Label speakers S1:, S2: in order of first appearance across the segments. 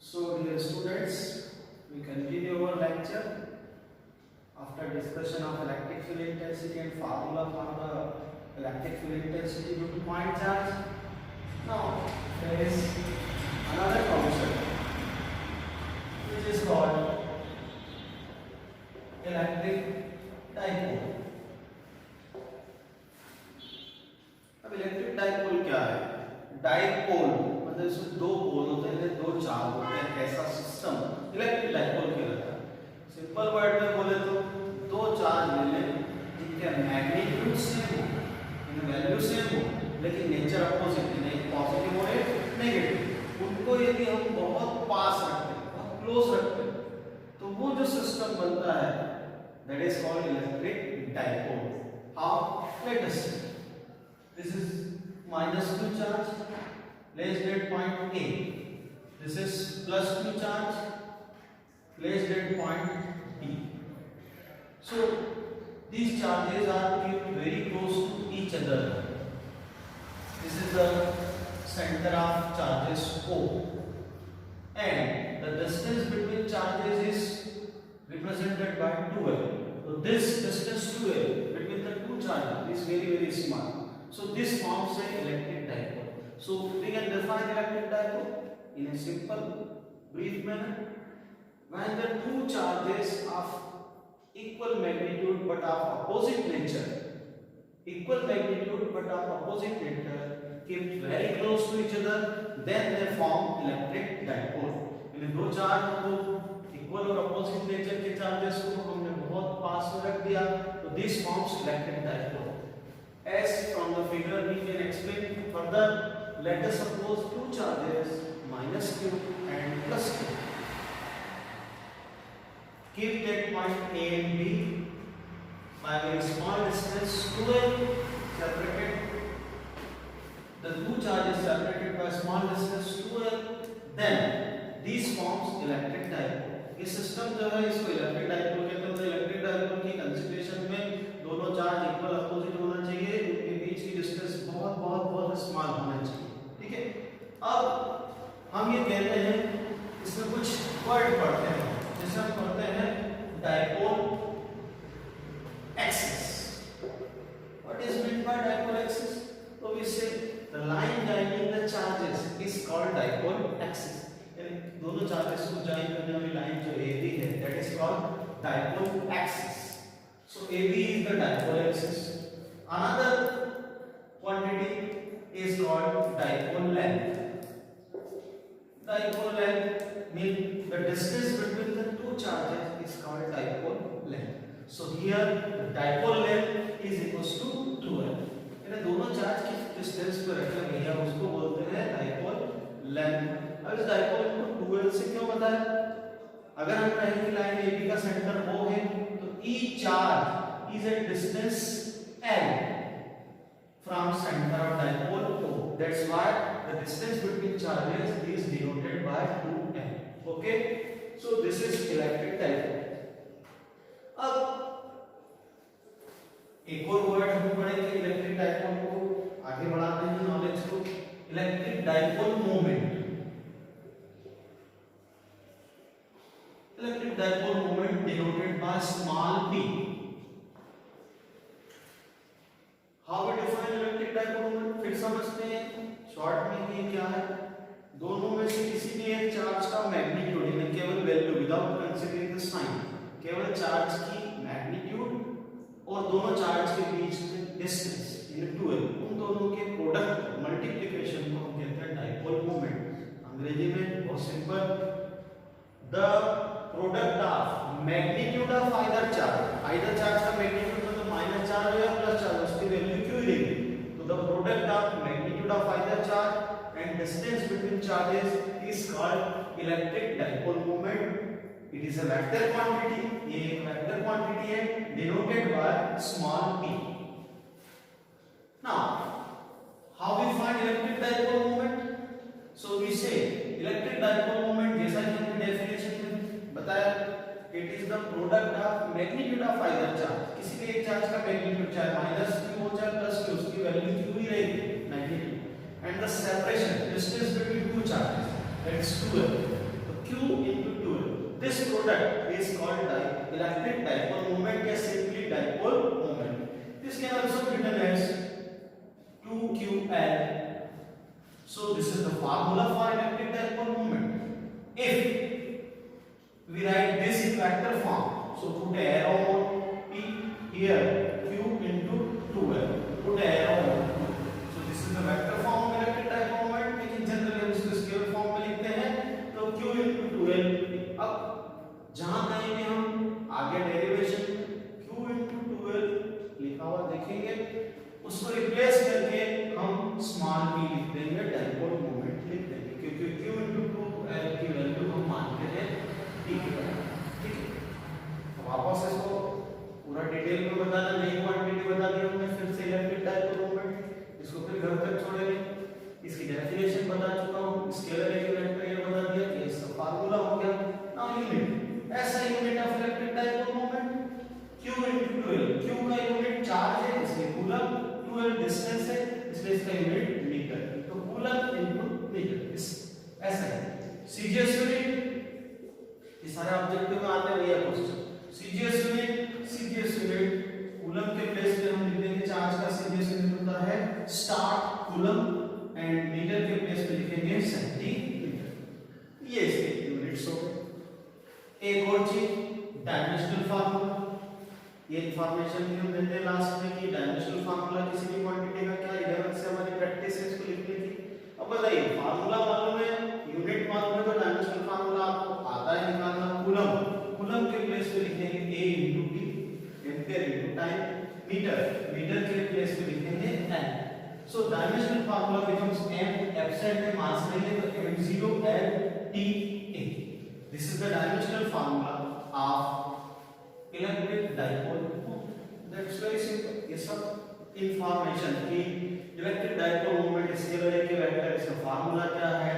S1: So dear students, we continue our lecture after discussion of electric field intensity and formula for the electric field intensity due to point charge. Now there is another concept which is called electric dipole. अब electric dipole क्या है? Dipole मतलब इसमें दो पोल होते हैं, दो charge होते हैं, ऐसा सिस्टम इलेक्ट्रिक डाइपोल कहलाता है। सिंपल वर्ड में बोले तो दो चार्ज ले लें जिनके मैग्नीट्यूड सेम हो, इनकी वैल्यू सेम हो, लेकिन नेचर अपोजिट है, एक पॉजिटिव और एक नेगेटिव। उनको यदि हम बहुत पास रखते हैं, बहुत क्लोज रखते हैं, तो वो जो सिस्टम बनता है that is called electric dipole. How? Let us see. This is minus q charge placed at point A. This is plus q charge placed at point B. So these charges are kept very close to each other. This is the center of charges O, and the distance between charges is represented by 2l. So this distance 2l between the two charges is very small. So this forms an electric dipole. So we can define electric dipole in a simple, brief manner. When the two charges of equal magnitude but of opposite nature, kept very close to each other, then they form electric dipole. इन दो charge को equal और opposite nature के charges को हमने बहुत पास में रख दिया, तो this forms electric dipole. As from the figure we can explain further. Let us suppose two charges minus q and plus q kept at point A and B by a small distance 2l separated. The two charges separated by small distance 2l, then these forms electric dipole. ये system जो है इसको electric dipole कहते हैं. Electric dipole की consideration में दोनों charge equal opposite होना चाहिए, उनके बीच की डिस्टेंस बहुत स्मॉल होना चाहिए. ठीक है. अब हम ये कहते हैं, इसमें कुछ वर्ड पढ़ते हैं, जैसे हम पढ़ते हैं dipole axis. What is mean by dipole axis? तो वी से the line joining the charges is called dipole axis. दोनों चार्जेस को जॉइन करने वाली लाइन जो AB है that is called dipole axis. So AB is the dipole axis. Another quantity is called dipole length. Dipole length means the distance between the two charges is called dipole length. So here the dipole length is equals to 2l. इन दोनों charge की distance को रखा गया है, उसको बोलते हैं dipole length. अब इस dipole को 2l से क्यों बताया? अगर हम कहें कि लाइन AB का सेंटर O है, each charge is at distance L from center of dipole O. That's why the distance between charges is denoted by 2L. Okay, so this is electric dipole. अब एक और word हम पढ़ेंगे electric dipole को आगे बढ़ाते हैं नॉलेज को. Electric dipole moment. Electric dipole moment denoted by small p. How we define electric dipole moment? फिर समझते हैं शॉर्ट में ये क्या है. दोनों में से किसी भी एक चार्ज का मैग्नीट्यूड यानी केवल value without considering the sign, केवल चार्ज की मैग्नीट्यूड और दोनों चार्ज के बीच में डिस्टेंस इन 2l, उन दोनों के प्रोडक्ट मल्टीप्लिकेशन को हम कहते हैं डाइपोल मोमेंट. अंग्रेजी में बहुत simple, the product of magnitude of either charge का मैग्नीट्यूड मतलब माइनस चार्ज हो या प्लस चार्ज, उसकी वैल्यू क्यों ही रहेगी. तो the product of magnitude of either charge and distance between charges is called electric dipole moment. It is a vector quantity. ये एक वेक्टर क्वांटिटी है denoted by small p. Now how we find electric dipole moment? So we say electric dipole moment जैसा कि हमने definition बताया, it is the product of magnitude of either charge. किसी भी एक चार्ज का मैग्नीट्यूड चाहे माइनस q हो चाहे प्लस q, उसकी वैल्यू q ही रहेगी magnitude. And the separation distance between two charges that is 2l. तो Q into 12. This product is called electric dipole moment या simply dipole moment. This can also be written as 2ql. So this is the formula for electric dipole moment. If we write this in vector form, so put arrow on P here, Q into 12. Put arrow on. So this is the vector form of electric dipole moment. लेकिन generally हम इसको scalar form में लिखते हैं, तो Q into 12. अब जहां कहीं भी हम आगे डेरिवेशन Q into 12 लिखा हुआ देखेंगे, उसको रिप्लेस करके हम स्मॉल p लिख देंगे, डाइपोल मोमेंट लिख देंगे, क्योंकि Q into 2l की वैल्यू हम मानते हैं p के बराबर। ठीक है, अब वापस इसको पूरा डिटेल में बताना, नई क्वांटिटी बता दी हमने, फिर से इलेक्ट्रिक डाइपोल मोमेंट, इसको फिर घर तक छोड़ेंगे। इसकी डेफिनेशन बता चुका हूं, स्केलर इक्विवेलेंट का ये बता दिया कि इसका फार्मूला हो गया। नाउ यूनिट, ऐसा unit of electric dipole moment Q into 12, Q का यूनिट चार्ज है इसलिए कूलम, 12 डिस्टेंस है इसलिए इसका यूनिट मीटर, तो कूलम इनटू मीटर, इस ऐसा है। सीजीएस यूनिट, ये सारे ऑब्जेक्टिव में आते हैं ये क्वेश्चन। सीजीएस यूनिट कूलम के प्लेस पे हम लिख देंगे, चार्ज का सीजीएस यूनिट होता है स्टार्ट कूलम, एंड मीटर के प्लेस पे लिखेंगे सेंटीमीटर। ये इसके यूनिट्स हो गए। एक और चीज, डायमेंशनल फार्मूला, ये इंफॉर्मेशन भी हम देते हैं लास्ट में कि डायमेंशनल फार्मूला किसी भी क्वांटिटी का क्या 11 से हमारी प्रैक्टिस है इसको लिखने की। अब बताइए, फार्मूला मालूम है, यूनिट मालूम है, तो डायमेंशनल फार्मूला आपको आता है निकालना। कूलम के प्लेस पे लिखेंगे A into T, ampere into time, metre के प्लेस पे लिखेंगे N। So dimensional formula becomes M, absent है मास नहीं है तो M0 L T A। This is the dimensional formula of electric dipole. That's very simple. ये सब information की इलेक्ट्रिक डाइपोल मोमेंट, स्केलर के वेक्टर, इसका फार्मूला क्या है,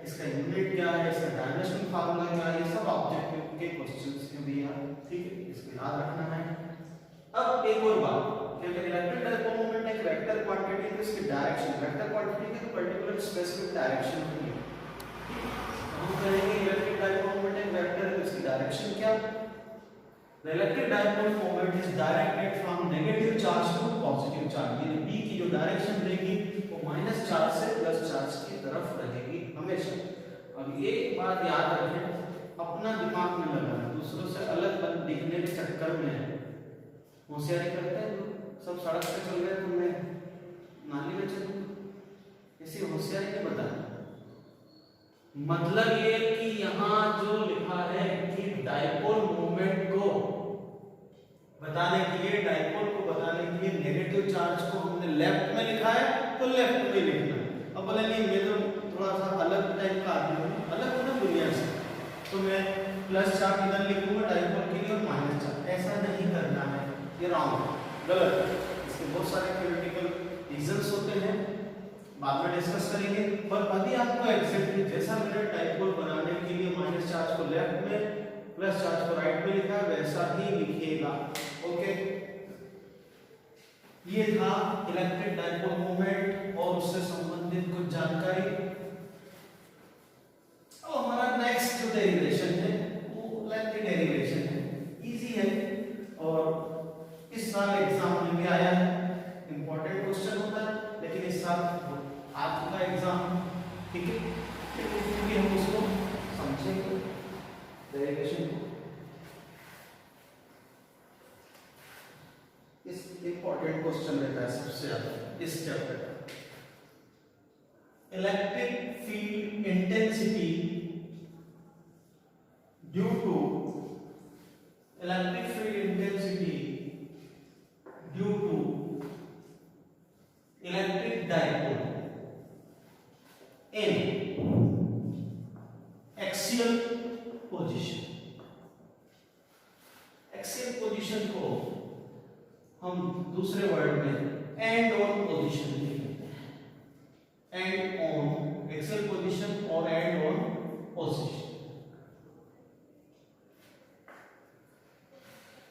S1: इसका यूनिट क्या है, इसका डायमेंशनल फार्मूला क्या है, ये सब ऑब्जेक्टिव के क्वेश्चंस में भी है। ठीक है, इसको याद रखना है। अब एक और बात, कि अगर इलेक्ट्रिक डाइपोल मोमेंट एक वेक्टर क्वांटिटी है तो इसकी डायरेक्शन, वेक्टर क्वांटिटी की तो पर्टिकुलर स्पेसिफिक डायरेक्शन होती है। हम कहेंगे इलेक्ट्रिक डाइपोल मोमेंट एक वेक्टर है तो इसकी डायरेक्शन क्या? The electric dipole moment is directed from negative charge to positive charge, यानी B की जो डायरेक्शन रहेगी वो माइनस चार्ज से प्लस चार्ज की तरफ रहेगी हमेशा। अब एक बात याद रखें, अपना दिमाग में लगाना, दूसरों से अलग अलग दिखने के चक्कर में होशियारी करते हैं लोग। सब सड़क पे चल रहे हैं, तुमने नाली में चल, ऐसी होशियारी नहीं बताना। मतलब ये कि यहाँ जो लिखा है कि डाइपोल मोमेंट को बताने के लिए, डाइपोल को बताने के लिए नेगेटिव चार्ज को हमने लेफ्ट में लिखा है तो लेफ्ट में लिखना। अब बोले नहीं, मैं तो थोड़ा सा अलग टाइप का आदमी हूँ, अलग हूँ दुनिया से, तो मैं प्लस चार्ज इधर लिखूंगा डाइपोल के लिए और माइनस चार्ज, ऐसा नहीं करना है, ये रॉन्ग है, गलत है। इसके बहुत सारे थ्योरेटिकल रीजंस होते हैं, बाद में डिस्कस करेंगे। पर अभी आपको एग्जैक्टली जैसा मैंने डाइपोल बनाने के लिए माइनस चार्ज को लेफ्ट में, प्लस चार्ज को राइट में लिखा, वैसा ही लिखिएगा। ओके, ये था इलेक्ट्रिक डाइपोल मोमेंट और उससे संबंधित कुछ जानकारी। अब हमारा नेक्स्ट जो डेरिवेशन है वो लेंथी डेरिवेशन है, इजी है और इस साल एग्जाम में भी आया है, इंपॉर्टेंट क्वेश्चन होता है, लेकिन इस साल आज का एग्जाम, ठीक है, लेकिन हम उसको समझेंगे डेरिवेशन को। इस इंपॉर्टेंट क्वेश्चन रहता है सबसे ज्यादा इस चैप्टर का, electric field intensity due to electric field intensity due to electric dipole in axial position। Axial position को हम दूसरे वर्ड में एंड ऑन पोजीशन कहते हैं। एंड ऑन एक्सियल पोजीशन और एंड ऑन पोजीशन।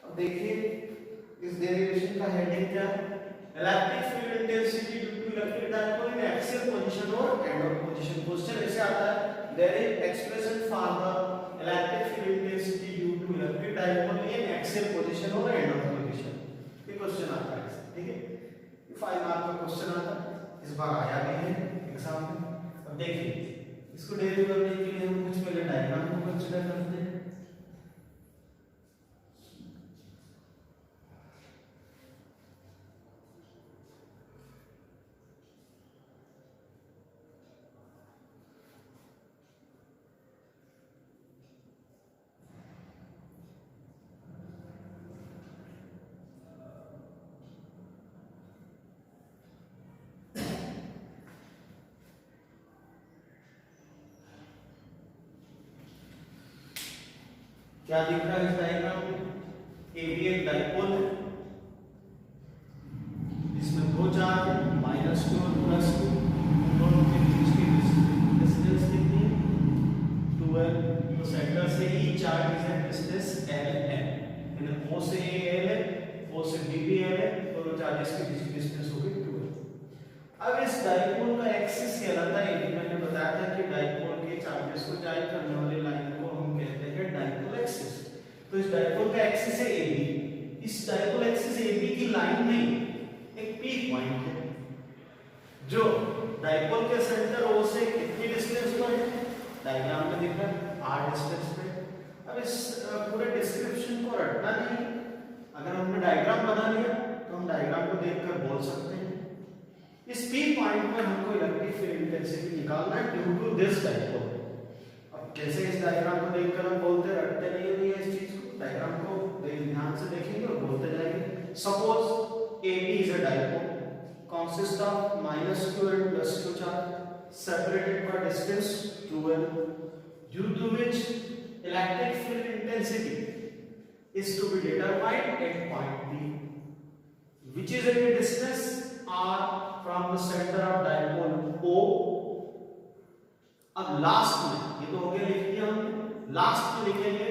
S1: अब देखिए इस डेरिवेशन का हेडिंग क्या है, electric field intensity due to electric dipole in axial position और एंड ऑन पोजीशन। क्वेश्चन ऐसे आता है, there is expression for the electric field intensity due to electric dipole in axial position or end position। ये question आता है, ठीक है, 5 mark का क्वेश्चन आता है, इस बार आया भी है एग्जाम में। अब देखिए इसको डेरिव करने के लिए हम कुछ पहले डायग्राम को कंसीडर करते हैं। क्या दिख रहा है इस डायग्राम में? ए बी एक डाइपोल है, इसमें दो चार्ज है, -2 और +2, दोनों के बीच की डिस्टेंस कितनी है? 2l। तो सेंटर से E charge is at distance l है, यानी O से A l है, O से B भी l है, दोनों चार्जेस के बीच की डिस्टेंस होगी 2l। अब इस डाइपोल का एक्सिस कहलाता है, मैंने बताया था कि डाइपोल के चार्जेस को जारी करने वाली लाइन को हम कहते हैं डाइपोल एक्सिस। तो इस डाइपोल का एक्सिस है AB, इस डाइपोल एक्सिस AB की लाइन में एक पी पॉइंट है जो डाइपोल के सेंटर O से कितनी डिस्टेंस पर है? डायग्राम में दिख रहा है r डिस्टेंस पे। अब इस पूरे डिस्क्रिप्शन को रटना नहीं, अगर हमने डायग्राम बना लिया तो हम डायग्राम को देखकर बोल सकते हैं। इस पी पॉइंट पर हमको इलेक्ट्रिक फील्ड इंटेंसिटी निकालना है ड्यू टू दिस डाइपोल। अब कैसे इस डायग्राम को देखकर हम बोलते रटते नहीं है इस चीज को, डायग्राम को ध्यान से देखेंगे और बोलते जाएंगे। Suppose AB is a dipole consists of -2 and +2 charge separated by distance 2l, due to which electric field intensity is to be determined at point P, which is at a distance r from the center of dipole O। अब last में, ये तो हो गया लिख दिया हमने, last में लिखेंगे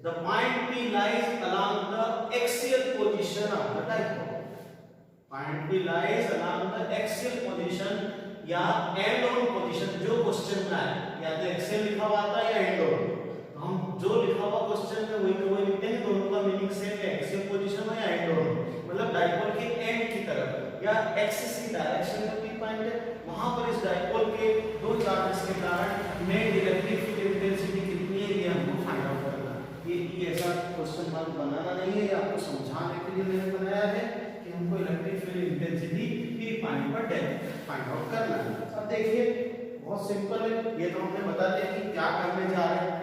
S1: the point P lies along the axial position of the dipole। point P lies along the axial position या end on position, जो क्वेश्चन में है या तो एक्सियल लिखा हुआ आता है या एंड ऑन, हम जो लिखा हुआ क्वेश्चन में वही लिखते हैं, दोनों का मीनिंग सेम है, एक्सियल पोजीशन में या एंड ऑन, मतलब डाइपोल के एंड की तरफ या एक्सिस की डायरेक्शन में पी पॉइंट है, वहां पर इस डाइपोल के दो चार्जेस के कारण नेट इलेक्ट्रिक फील्ड इंटेंसिटी कितनी है ये हमको फाइंड आउट करना है। ये ऐसा क्वेश्चन मार्क बनाना नहीं है, ये आपको समझाने के लिए मैंने बनाया है कि हमको electric field intensity P point पर फाइंड आउट करना है। अब देखिए बहुत सिंपल है, ये तो हमने बता दिया कि क्या करने जा रहे हैं,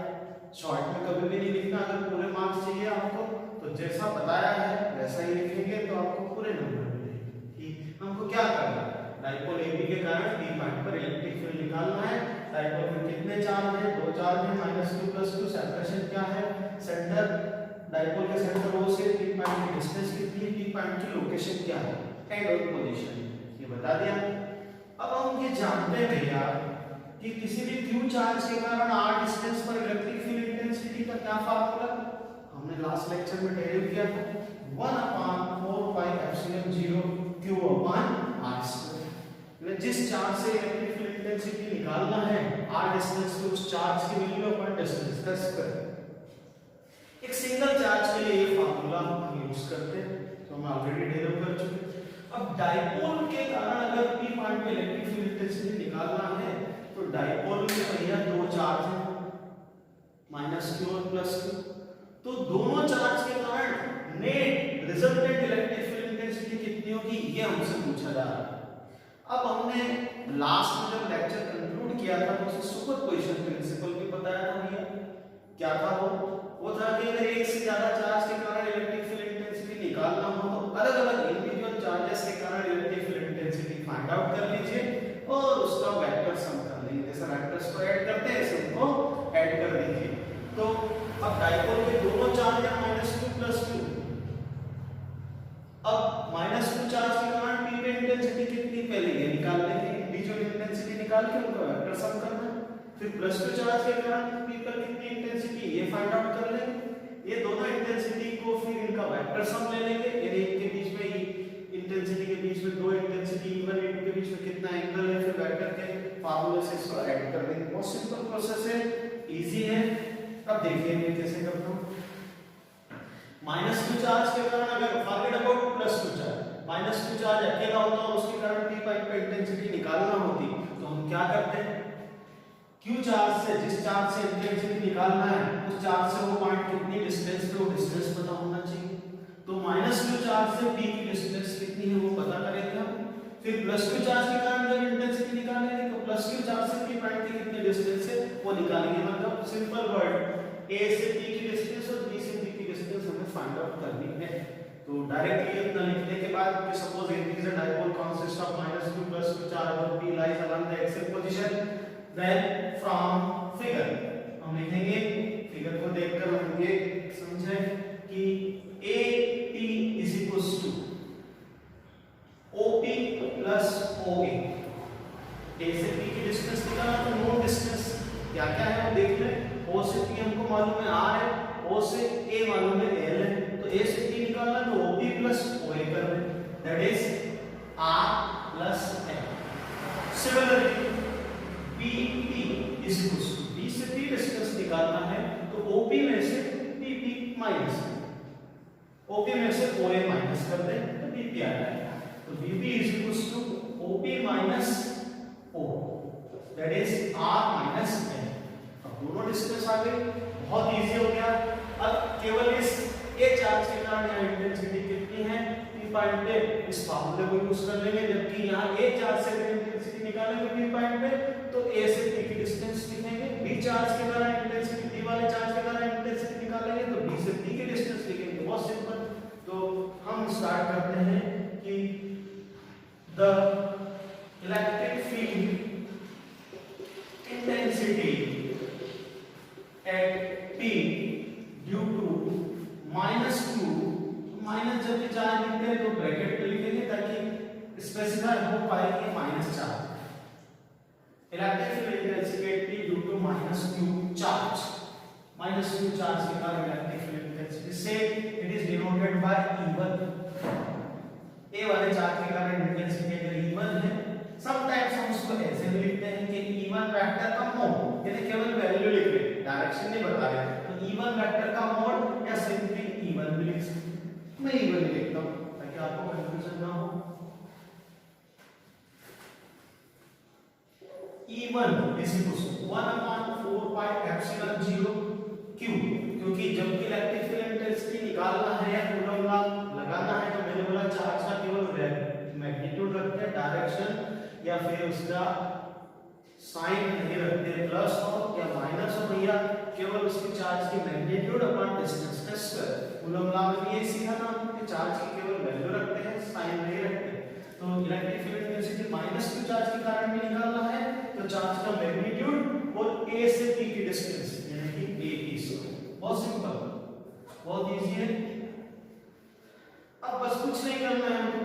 S1: शॉर्ट में कभी भी नहीं लिखना, अगर पूरे मार्क्स चाहिए आपको तो जैसा बताया है वैसा ही लिखेंगे तो आपको पूरे नंबर मिलेंगे। ठीक, हमको क्या करना है, डाइपोल AB के कारण पी पॉइंट पर इलेक्ट्रिक फील्ड निकालना है। डाइपोल में कितने चार्ज है? दो चार्ज है, -2 +2, सेपरेशन क्या है? सेंटर, डाइपोल के सेंटर O से पी पॉइंट की डिस्टेंस कितनी है? पी पॉइंट की लोकेशन क्या है? एंड ऑन पोजीशन, ये बता दिया। अब हम ये जानते हैं भैया कि किसी भी q चार्ज के कारण r डिस्टेंस पर इलेक्ट्रिक फील्ड इंटेंसिटी का क्या फार्मूला हमने लास्ट लेक्चर में डेरिव किया था, 1/4πε0 q/r²। जिस चार्ज से इलेक्ट्रिक फील्ड इंटेंसिटी निकालना है r डिस्टेंस से उस चार्ज की वैल्यू अपन डिस्टेंस का स्क्वायर। एक सिंगल चार्ज के लिए ये फार्मूला हम यूज करते हैं, तो हम ऑलरेडी डेरिव कर चुके। अब डाइपोल के कारण अगर p पॉइंट पे इलेक्ट्रिक फील्ड इंटेंसिटी निकालना है तो डाइपोल में भैया दो चार्ज हैं, -q और +q, तो दोनों चार्ज के कारण net resultant electric field intensity कितनी होगी ये हमसे पूछा जा रहा है। अब हमने लास्ट में जब लेक्चर कंक्लूड किया था तो उसे सुपरपोजिशन प्रिंसिपल भी बताया था भैया। क्या था वो था कि अगर एक से ज्यादा चार्ज के कारण इलेक्ट्रिक फील्ड इंटेंसिटी निकालना हो तो अलग-अलग इंडिविजुअल चार्जेस के कारण electric field intensity find out कर लीजिए और उसका वेक्टर सम कर लीजिए। जैसे वेक्टर्स को ऐड करते हैं सबको ऐड कर दीजिए। तो अब डाइपोल के दोनों चार्ज हैं -2 +2। अब -2 चार्ज के कारण p पे इंटेंसिटी कितनी पहले ये निकाल लेंगे, इंडिविजुअल इंटेंसिटी निकाल के उनका वेक्टर सम करना। फिर +2 चार्ज के कारण p पर कितनी इंटेंसिटी ये फाइंड आउट कर लेंगे। ये दोनों इंटेंसिटी को फिर इनका वेक्टर सम ले लेंगे, यानी इनके बीच में इंटेंसिटी के बीच में दो इंटेंसिटी E1 E2 के बीच में कितना एंगल है, फिर वेक्टर के फार्मूले से इसको ऐड कर देंगे। बहुत सिंपल प्रोसेस है, इजी है। अब देखिए मैं कैसे करता हूँ। -q चार्ज के कारण अगर forget about +q charge, -q charge अकेला होता और उसके कारण p पाइप पे इंटेंसिटी निकालना होती तो हम क्या करते हैं, q चार्ज से, जिस चार्ज से इंटेंसिटी निकालना है उस चार्ज से वो पॉइंट कितनी डिस्टेंस पे, वो डिस्टेंस पता होना चाहिए। तो -q चार्ज से p की डिस्टेंस कितनी है वो पता करेंगे हम। फिर +q चार्ज के कारण जब इंटेंसिटी निकालेंगे तो +q चार्ज से p पॉइंट की कितनी डिस्टेंस है वो निकालेंगे। मतलब सिंपल वर्ड, a से p की डिस्टेंस और b से p की डिस्टेंस हमें फाइंड आउट करनी है। तो डायरेक्टली इतना लिखने के बाद कि suppose it is a dipole consist of -q + q charge और p lies along the axial position, then from figure हम लिखेंगे, फिगर को देखकर हम ये समझें कि AP = OP + OA। A से P की डिस्टेंस निकालना तो नो डिस्टेंस क्या क्या है वो देख लें। O से P हमको मालूम है R है, O से A मालूम है L है, तो A से P निकालना तो OP + OA कर दें, that is R + L। Similarly BP = B से P डिस्टेंस निकालना है तो OP में से PP माइनस, OP में से OA माइनस कर दें तो BP आ जाएगा। तो BP = OP - O, that is R - L। अब दोनों डिस्टेंस आ गए, बहुत इजी हो गया। अब केवल इस A चार्ज के कारण यहाँ इंटेंसिटी कितनी है P पॉइंट पे, इस फार्मूले को यूज कर लेंगे। जबकि यहाँ A चार्ज से इंटेंसिटी निकालेंगे P पॉइंट पे तो A से P की डिस्टेंस लिखेंगे, B चार्ज के कारण इंटेंसिटी, B वाले चार्ज के कारण इंटेंसिटी निकालेंगे तो B से P की डिस्टेंस लिखेंगे। बहुत सिंपल। तो हम स्टार्ट करते हैं कि the electric field intensity at P due to -q, minus जब भी चार्ज लिखते हैं तो ब्रैकेट में लिखेंगे ताकि स्पेसिफाई हो पाए कि minus charge. Electric field intensity at P due to -q charge, -q charge के कारण इलेक्ट्रिक फील्ड इंटेंसिटी से it is denoted by E1। A वाले चार्ज के कारण इंटेंसिटी अगर E1 है, समटाइम्स हम उसको ऐसे भी लिखते हैं कि E1 वेक्टर का मोड, यानी केवल वैल्यू लिख रहे हैं, डायरेक्शन नहीं बता रहे हैं, तो E1 वेक्टर का मोड या सिंपली E1 भी लिख सकते हैं। मैं E1 लिखता हूं ताकि आपको कंफ्यूजन ना हो। E1 = 1/4πε0q, क्योंकि जब भी इलेक्ट्रिक फील्ड इंटेंसिटी निकालना है या कूलम लॉ लगाना है तो मैंने बोला चार्ज का केवल मैग्नीट्यूड रखते हैं, डायरेक्शन या फिर उसका साइन नहीं रखते, प्लस हो या माइनस हो, या केवल उसके चार्ज की मैग्नीट्यूड अपॉन डिस्टेंस का स्क्वायर। कूलम लॉ में ये सीखा ना कि चार्ज की केवल वैल्यू रखते हैं, साइन नहीं रखते। तो electric field intensity -q charge के कारण भी निकालना है तो चार्ज का मैग्नीट्यूड और A से P की डिस्टेंस यानी कि AP। बहुत सिंपल, बहुत इजी है। अब बस कुछ नहीं करना है हमको,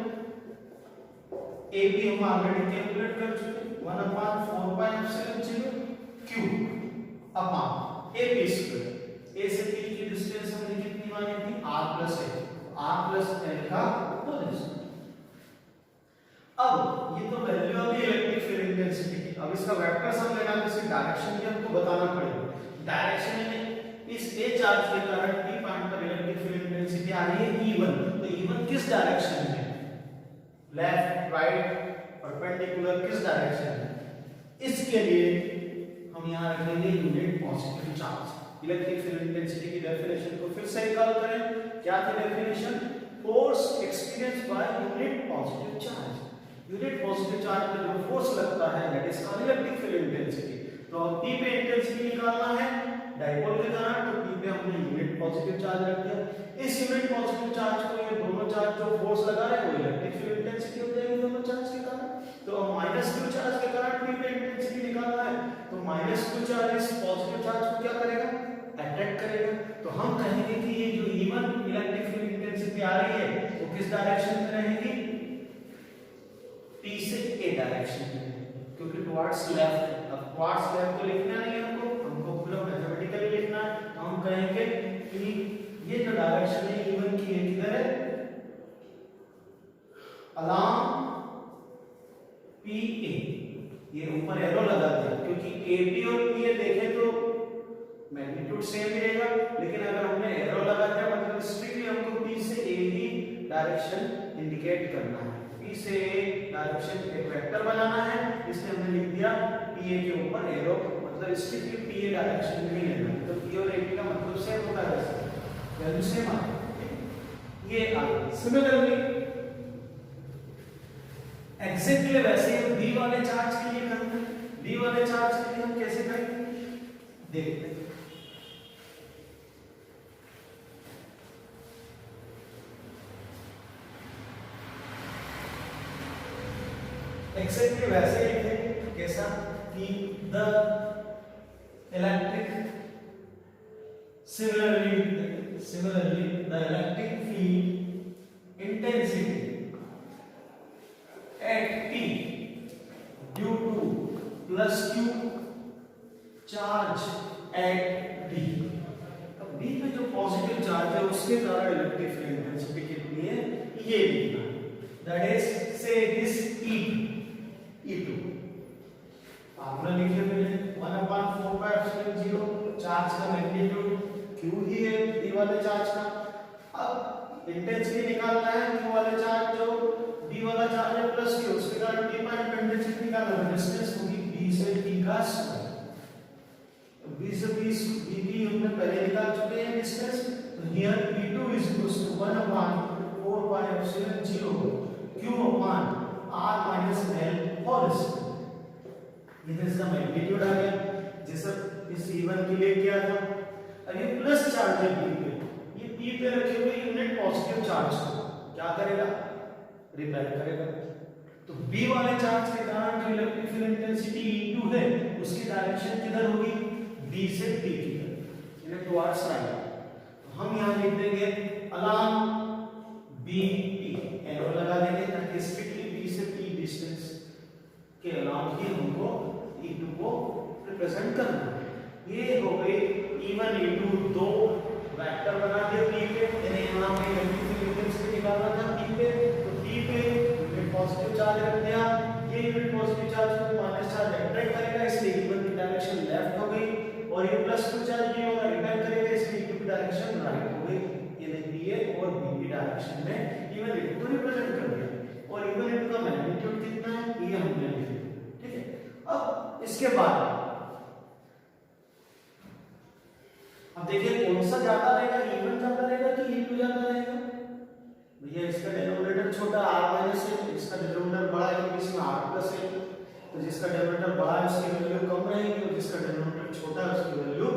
S1: AB हम ऑलरेडी कैलकुलेट कर चुके, 1/4πε0q अपॉन AP²। A से P की डिस्टेंस हमने कितनी मानी थी, R + L, R + L का होल स्क्वायर। अब ये तो वैल्यू अभी इलेक्ट्रिक फील्ड इंटेंसिटी की, अब इसका वेक्टर सम लेना तो इसकी डायरेक्शन भी हमको बताना पड़ेगा। डायरेक्शन में इस A चार्ज के कारण P पॉइंट पर इलेक्ट्रिक फील्ड इंटेंसिटी आ रही है E1, तो E1 किस डायरेक्शन में, लेफ्ट, राइट, परपेंडिकुलर, किस डायरेक्शन में। इसके लिए हम यहां रखेंगे unit positive charge. Electric field intensity की डेफिनेशन को फिर से रिकॉल करें, क्या थी definition, force experienced by unit positive charge. Unit positive charge पे जो फोर्स लगता है that is called electric field intensity. तो अब P पे इंटेंसिटी निकालना है डाइपोल के कारण, तो P पे हमने यूनिट पॉजिटिव चार्ज रख दिया। इस यूनिट पॉजिटिव चार्ज को ये दोनों चार्ज जो फोर्स लगा रहे हैं वो इलेक्ट्रिक फील्ड इंटेंसिटी हो जाएगी दोनों चार्ज के कारण। तो अब -q चार्ज के कारण P पे इंटेंसिटी निकालना है, तो -q चार्ज इस पॉजिटिव चार्ज को क्या करेगा, अट्रैक्ट करेगा। तो हम कहेंगे कि ये जो E1 इलेक्ट्रिक फील्ड इंटेंसिटी आ रही है वो किस डायरेक्शन में रहेगी, P से A डायरेक्शन में, क्योंकि टुवर्ड्स लेफ्ट। अब टुवर्ड्स लेफ्ट तो लिखना नहीं है हमको पूरा मैथमेटिकली लिखना है। तो हम कहेंगे कि ये जो डायरेक्शन है E1 की, ये किधर है, along PA, ये ऊपर एरो लगा दिया क्योंकि ए बी और पी ए देखें तो मैग्नीट्यूड सेम ही रहेगा, लेकिन अगर हमने एरो लगा दिया मतलब स्ट्रिक्टली हमको पी से ए ही डायरेक्शन इंडिकेट करना है, पी से ए डायरेक्शन एक वेक्टर बनाना है, इसलिए हमने लिख दिया पी ए के ऊपर एरो, मतलब स्ट्रिक्टली पी ए डायरेक्शन में ही लेना है। तो पी और ए का मतलब सेम होता है, वैल्यू सेम आ ये आ। सिमिलरली एग्जैक्टली वैसे ही बी वाले चार्ज के लिए करते हैं। बी वाले चार्ज के लिए हम कैसे करेंगे देखते हैं। एग्जैक्टली वैसे ही लिखेंगे कैसा कि the electric similarly the electric field intensity at P due to plus Q charge at D। अब B पे जो पॉजिटिव चार्ज है उसके कारण इलेक्ट्रिक फील्ड इंटेंसिटी कितनी है ये लिखना है, दैट इज से दिस E2 आपने लिखे मैंने 1/4πε0 चार्ज का मैग्नीट्यूड Q ही है B वाले चार्ज का। अब इंटेंसिटी निकालना है Q वाले चार्ज जो B वाला चार्ज है प्लस Q, उसके कारण B पर इंटेंसिटी निकालना है, डिस्टेंस होगी B से T का स्क्वायर। B से B हमने पहले निकाल चुके हैं डिस्टेंस, तो here B2 is equals to 1/4πε0 Q/R - L whole square. ये इसका मैग्नीट्यूड आ गया जैसे इस E1 के लिए किया था। अब ये प्लस चार्ज है P पे, ये P पे रखे हुए यूनिट पॉजिटिव चार्ज को क्या करेगा रिपेल करेगा। तो B वाले चार्ज के कारण जो इलेक्ट्रिक फील्ड इंटेंसिटी E2 है उसकी डायरेक्शन किधर होगी B से P की तरफ, यानी टुवर्ड्स राइट। तो हम यहां लिख देंगे अलोंग BP एरो लगा देंगे ताकि स्ट्रिक्टली B से P डिस्टेंस के अलोंग ही हमको E2 को रिप्रेजेंट करना है। ये हो गई E1 E2 दो वेक्टर बना दिए P पे, यानी यहां पे इलेक्ट्रिक फील्ड इंटेंसिटी निकालना था P पे, तो P पे यूनिट पॉजिटिव चार्ज रख दिया, ये यूनिट पॉजिटिव चार्ज को माइनस चार्ज अट्रैक्ट करेगा इसलिए E1 की डायरेक्शन लेफ्ट हो गई, और ये प्लस 2 चार्ज भी होगा रिपेल करेगा इसलिए E2 की डायरेक्शन राइट हो गई। यानी PA और B की डायरेक्शन में E1 E2 को रिप्रेजेंट कर दिया, और E1 E2 का मैग्नीट्यूड कितना है ये हमने लिख दिया, ठीक है। अब इसके बाद अब देखिए कौन सा ज्यादा रहेगा, E1 ज्यादा रहेगा कि E2 ज्यादा रहेगा। भैया इसका डिनोमिनेटर छोटा r माइनस है, इसका डिनोमिनेटर बड़ा है क्योंकि इसमें r प्लस है, तो जिसका डिनोमिनेटर बड़ा है उसकी वैल्यू कम रहेगी और जिसका डिनोमिनेटर छोटा है उसकी वैल्यू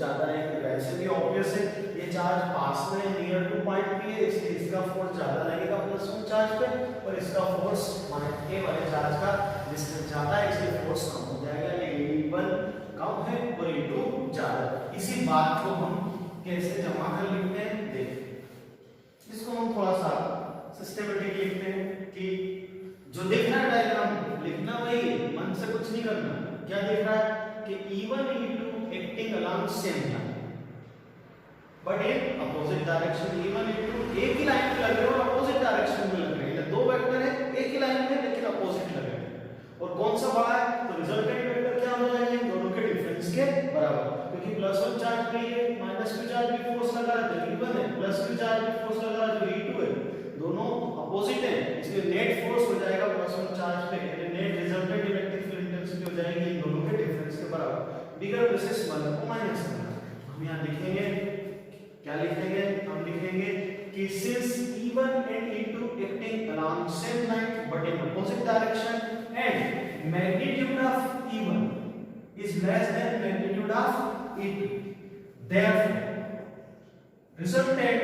S1: ज्यादा रहेगी। वैसे भी ऑब्वियस है ये चार्ज पास में नियर टू पॉइंट P है इसलिए इसका फोर्स ज्यादा लगेगा प्लस 1 चार्ज पे, और इसका फोर्स A वाले चार्ज का डिस्टेंस ज्यादा है इसलिए फोर्स कम हो जाएगा, यानी E1 कम है और E2 ज्यादा। इसी बात को हम कैसे जमा कर लिखते हैं देखिए, इसको हम थोड़ा सा सिस्टमैटिक लिखते हैं कि जो दिख रहा है डायग्राम लिखना वही है, मन से कुछ नहीं करना। क्या दिख रहा है कि E1 E2 acting along same line but in opposite direction. E1 E2 एक ही लाइन पे लग रहे हैं और अपोजिट डायरेक्शन में लग रहे हैं, दो वेक्टर है एक ही लाइन में लेकिन अपोजिट लग रहे हैं, और कौन सा बड़ा है तो रिजल्टेंट वेक्टर क्या हो जाएंगे दोनों के डिफरेंस के बराबर, क्योंकि प्लस 1 चार्ज पे है माइनस 2 चार्ज भी फोर्स लगा रहा है तो E1 है, प्लस 2 चार्ज भी फोर्स लगा रहा है तो E2 है, दोनों अपोजिट है इसलिए नेट फोर्स हो जाएगा प्लस 1 चार्ज पे, यानी net resultant electric field intensity हो जाएगी इन दोनों के डिफरेंस के बराबर। बिगर वर्सेस 1 को माइनस करना, हम यहां लिखेंगे क्या लिखेंगे, हम लिखेंगे कि since E1 and E2 acting along same line but in opposite direction and magnitude of E1 is less than magnitude of E2, therefore resultant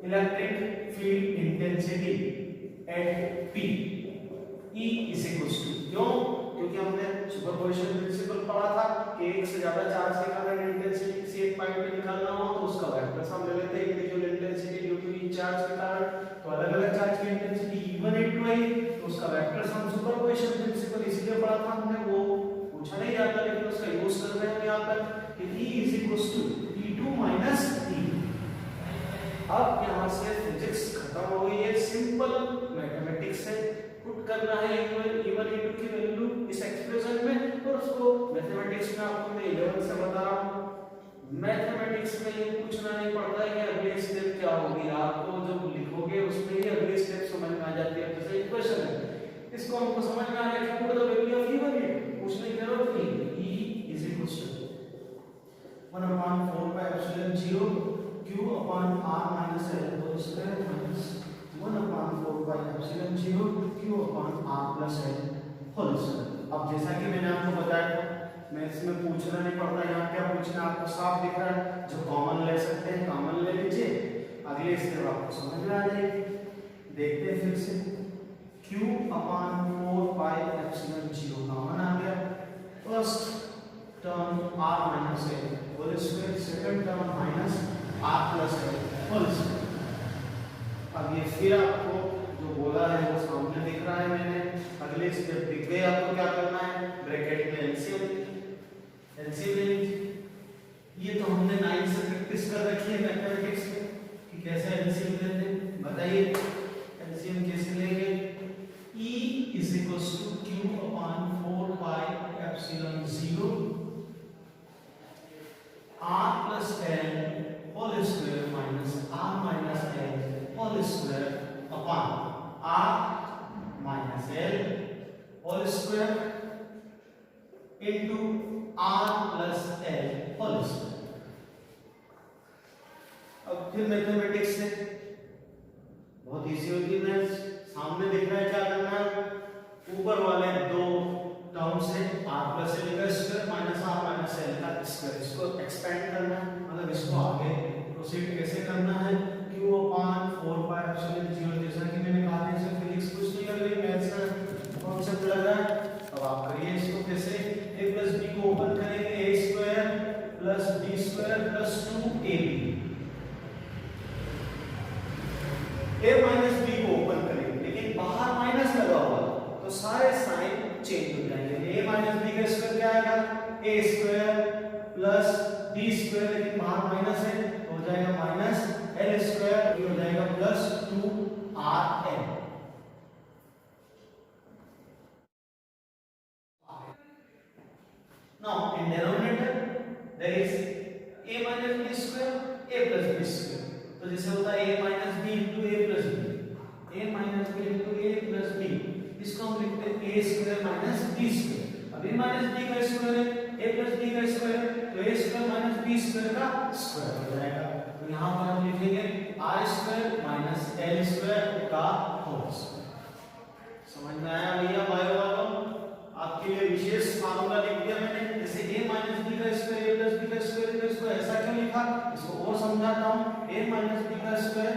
S1: electric field intensity at P E is equals to, क्यों? क्योंकि हमने superposition principle पढ़ा था कि एक से ज्यादा charge के कारण इंटेंसिटी किसी एक पॉइंट पे निकालना हो तो उसका वेक्टर हम ले लेते हैं, individual intensity due to each charge के कारण, तो अलग-अलग चार्ज की इंटेंसिटी E1 E2 आई तो उसका वेक्टर हम सुपरपोजिशन प्रिंसिपल इसलिए पढ़ा था हमने, वो पूछा नहीं जाता लेकिन उसका यूज कर रहे हैं यहां पर कि E is equals to E2 minus E। अब यहां से फिजिक्स खत्म हो गई है, सिंपल मैथमेटिक्स है, पुट करना है E1 E2 की वैल्यू इस एक्सप्रेशन में, और उसको मैथमेटिक्स में आपको मैं 11 से बता रहा हूँ। मैथमेटिक्स में ये पूछना नहीं पड़ता है कि अगली स्टेप क्या होगी, आपको जब लिखोगे उसमें ही अगली स्टेप समझ में आ जाती है। जैसे इक्वेशन है, इसको हमको समझना है कि put the value of E1 E2, पूछने की जरूरत नहीं। E is equal to 1/4 by epsilon 0 q upon r minus l whole square minus 1/4 by epsilon 0 q upon r plus l whole square। अब जैसा कि मैंने आपको बताया था, मैं इसमें पूछना नहीं पड़ता, यहाँ क्या पूछना आपको साफ दिख रहा है। जो कॉमन ले सकते हैं कॉमन ले लीजिए, अगले स्टेप आपको समझ में आ जाएगी। देखते हैं फिर से, q upon 4 by epsilon 0 common आ गया। First term r minus l whole square, second term minus r plus l whole square। अब ये फिर आपको जो बोला है वो सामने दिख रहा है मैंने। अगले स्टेप दिख गए, आपको क्या करना है, ब्रैकेट में एलसीएम ले लीजिए। ये तो हमने 9 से प्रैक्टिस कर रखी है मैथमेटिक्स में कि कैसे एलसीएम लेते हैं। बताइए एलसीएम कैसे लेंगे। E is equals to q upon 4 pi epsilon 0 r plus l whole square minus r minus l whole square upon r minus l whole square into r plus l whole square। अब फिर mathematics से बहुत easy होती है। सामने दिख रहा है क्या करना है, ऊपर वाले दो टर्म से r plus l का square minus r minus l का स्क्वायर, इसको एक्सपेंड करना है, मतलब इसको आगे प्रोसीड कैसे करना है। q upon 4 pi epsilon 0, जैसा कि मैंने कहा था इसमें फिजिक्स कुछ नहीं लग रही, मैथ्स का कॉन्सेप्ट लग रहा है। अब आप करिए इसको कैसे, a plus b को ओपन करेंगे, a square plus b square plus 2ab, a minus b को ओपन करेंगे, लेकिन बाहर माइनस लगा हुआ तो सारे साइन चेंज हो जाएंगे। a माइनस b का स्क्वायर क्या आएगा, a square plus b square, लेकिन बाहर माइनस है तो हो जाएगा माइनस l स्क्वायर, ये हो जाएगा plus 2rn। Now in denominator there is a minus b square, a plus b square, तो जैसे होता है a minus b into a plus b, a minus b into a plus b, इसको हम लिखते हैं a square minus b square। अब a minus b का स्क्वायर है, a plus b का स्क्वायर है, तो a square minus b square का स्क्वायर हो जाएगा। तो यहाँ पर हम लिखेंगे r square minus l square का होल स्क्वायर। समझ में आया भैया बायो वालों? आपके लिए विशेष फार्मूला लिख दिया मैंने, जैसे a minus b का स्क्वायर, a plus b का स्क्वायर, इसको ऐसा क्यों लिखा, इसको और समझाता हूँ। a minus b का स्क्वायर,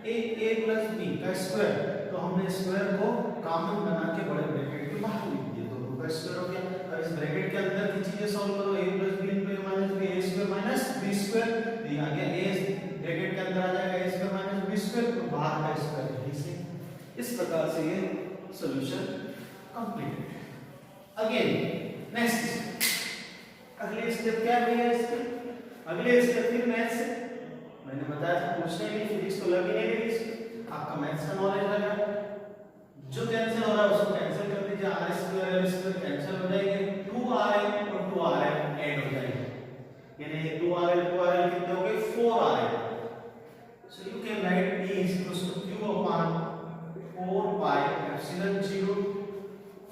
S1: a plus b का स्क्वायर, तो हमने स्क्वायर को कॉमन बना के बड़े ब्रैकेट के बाहर लिख दिया, दोनों का स्क्वायर हो गया। अब इस ब्रैकेट के अंदर की चीजें सॉल्व करो, a plus b into a minus b, a square minus b square, तो ये आ गया a ब्रैकेट के अंदर आ जाएगा a square minus b square, तो बाहर का स्क्वायर यहीं से। इस प्रकार से ये सॉल्यूशन कंप्लीट है। अगेन नेक्स्ट अगले स्टेप क्या है इसके, अगले स्टेप फिर मैथ्स है। मैंने बताया था पूछने नहीं, फिजिक्स तो लग ही नहीं रही इसमें, आपका मैथ्स का नॉलेज लगा। जो कैंसिल हो रहा है उसको कैंसिल कर दीजिए, r square l square cancel हो जाएंगे, 2rl और 2rl ऐड हो जाएंगे, यानी 2rl कितने हो गए 4rl। So you can write e is equals to q upon 4 pi epsilon 0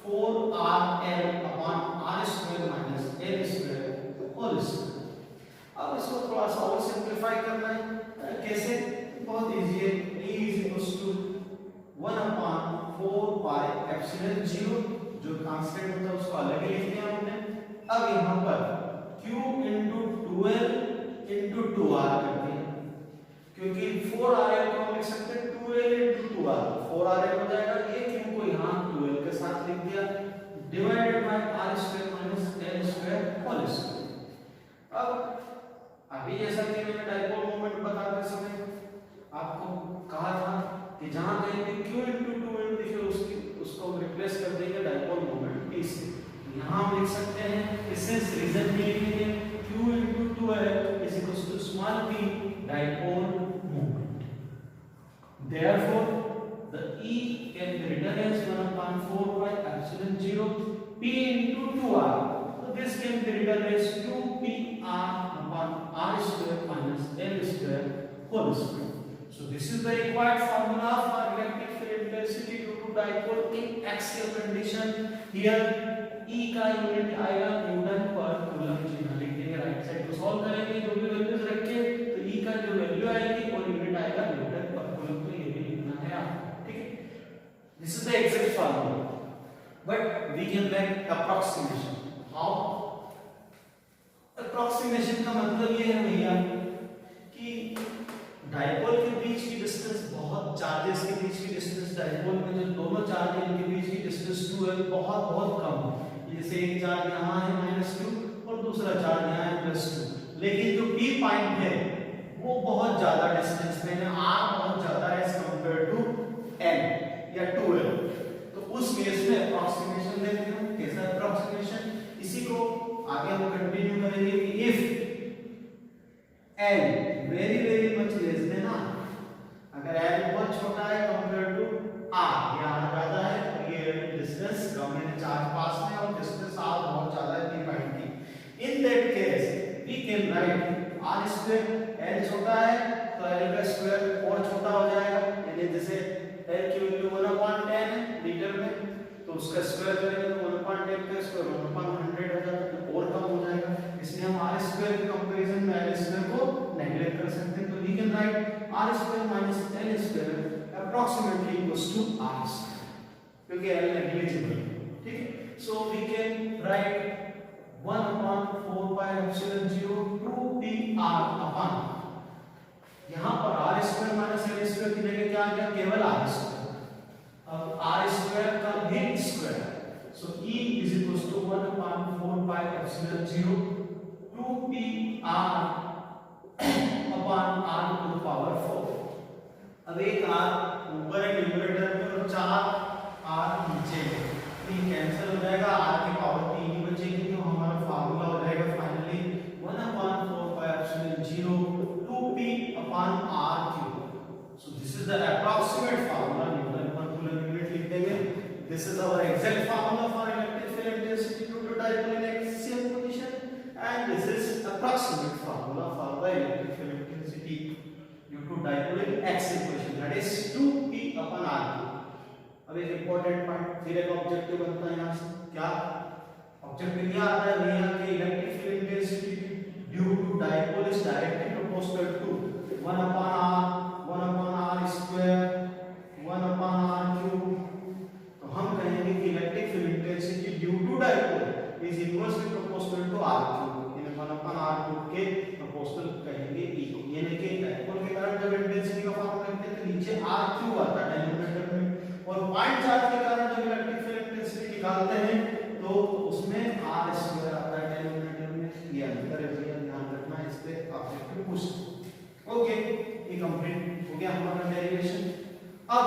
S1: 4rl upon r square minus l square whole square। अब इसको थोड़ा सा और सिंपलीफाई करना है, कैसे, बहुत इजी है। e is equals to 1 upon 4 pi epsilon 0, जो कांस्टेंट होता है उसको अलग ही लिख दिया हमने। अब यहाँ पर q into 2l into 2r कर दिया, क्योंकि 4rl को हम लिख सकते हैं 2l into 2r, 4rl हो जाएगा, ये q को यहाँ 2l के साथ लिख दिया, divided by r square minus l square whole square. अब अभी जैसा कि मैंने डाइपोल मोमेंट बताते समय आपको कहा था कि जहां कहीं भी q into 2l दिखे उसको रिप्लेस कर देंगे डाइपोल मोमेंट p से। यहाँ हम लिख सकते हैं, इससे रीजन भी लिखेंगे q into 2l is equals to small p dipole moment. Therefore the E can be written as 1 upon 4 pi epsilon 0 P into 2R. So this can be written as 2PR upon R square minus L square whole square. So this is the required formula for electric field intensity due to dipole in axial condition. Here E का unit आएगा Newton पर coulomb चिन्ह लिख देंगे right side को solve करेंगे जो भी वैल्यूज रखे तो E का जो वैल्यू आएगी और यूनिट आएगा न्यूटन पर कूलम तो ये भी लिखना है आप ठीक है. This is the exact formula but we can make approximation. How? Approximation का मतलब ये है भैया कि डाइपोल के बीच की डिस्टेंस बहुत चार्जेस के बीच की डिस्टेंस डाइपोल में जो दोनों चार्ज हैं इनके बीच की डिस्टेंस 2 है बहुत बहुत कम है. जैसे एक चार्ज यहाँ है -2 और दूसरा चार्ज यहाँ है +2. लेकिन जो P पॉइंट है वो बहुत ज्यादा डिस्टेंस में है R बहुत ज्यादा है एज कंपेयर टू N या 2L. तो उस केस में अप्रोक्सीमेशन लेते हैं. कैसा अप्रोक्सीमेशन? इसी को आगे हम कंटिन्यू करेंगे कि if N very much less than R. अगर N बहुत छोटा है कंपेयर टू R या R ज्यादा है तो ये डिस्टेंस कम है चार्ज पास में और डिस्टेंस R बहुत ज्यादा है P पॉइंट की. In that case we can write R square. L छोटा है तो L का स्क्वायर और छोटा हो जाएगा. यानी जैसे L की वैल्यू 1/10 है मीटर में तो उसका स्क्वायर करेंगे तो 1/10 का स्क्वायर 1/100 हो जाएगा और कम हो जाएगा. इसलिए हम R स्क्वायर के कंपैरिजन में L स्क्वायर को नेगलेक्ट कर सकते हैं. तो we can write R square minus L square approximately equals to R square क्योंकि L नेग्लिजिबल है. ठीक है. So we can write 1/4 pi epsilon 0 2pr upon यहाँ पर R square minus L square की जगह क्या आ गया? केवल R स्क्वायर. अब R स्क्वायर का भी square. So E is equals to 1/4 pi epsilon 0 2pr upon R to the power 4. अब एक R ऊपर है न्यूमरेटर में और 4 R नीचे है. तो ये कैंसिल हो जाएगा. R की पावर 3 ही बचेगी तो हमारा फार्मूला हो जाएगा finally 1/4 pi epsilon 0 2p upon R cube. So this is the approximate formula. Newton पर कूलम यूनिट लिख देंगे. This is our exact formula for electric field intensity due to dipole in axial position and this is approximate formula for the electric field intensity due to dipole in axial position, that is 2p upon R cube. अब एक important point फिर एक objective बनता है यहाँ से. क्या objective ये आता है भैया कि electric field intensity due to dipole is directly proportional to 1/r square 1/r cube. तो हम कहेंगे कि electric field intensity due to dipole is inversely proportional to r cube. यानी 1/r क्यूब के प्रोपोर्शनल कहेंगे E को. यानी कि डाइपोल के कारण जब इंटेंसिटी का फॉर्मूला लिखते हैं तो नीचे r क्यूब आता है डिनोमिनेटर में और पॉइंट चार्ज के कारण जब इलेक्ट्रिक फील्ड इंटेंसिटी निकालते हैं तो उसमें r स्क्वायर आता है डिनोमिनेटर में. ये अंतर है भैया ध्यान रखना. इस पे ऑब्जेक्टिव पूछ. ओके ये कंप्लीट हो गया हमारा डेरिवेशन. अब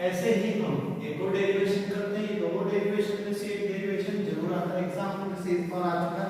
S1: ऐसे ही हम एक और डेरिवेशन करते हैं. दोनों डेरिवेशन में से एक डेरिवेशन जरूर आता है एग्जाम में. जैसे इस बार आ चुका